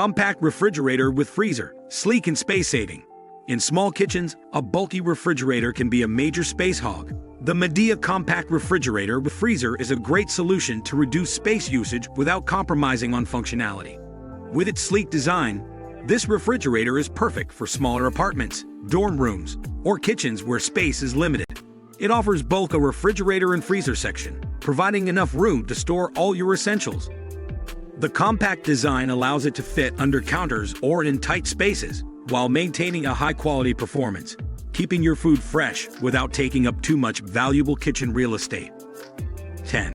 Compact refrigerator with freezer, sleek and space-saving. In small kitchens, a bulky refrigerator can be a major space hog. The Midea Compact Refrigerator with Freezer is a great solution to reduce space usage without compromising on functionality. With its sleek design, this refrigerator is perfect for smaller apartments, dorm rooms, or kitchens where space is limited. It offers both a refrigerator and freezer section, providing enough room to store all your essentials. The compact design allows it to fit under counters or in tight spaces, while maintaining a high-quality performance, keeping your food fresh without taking up too much valuable kitchen real estate. 10.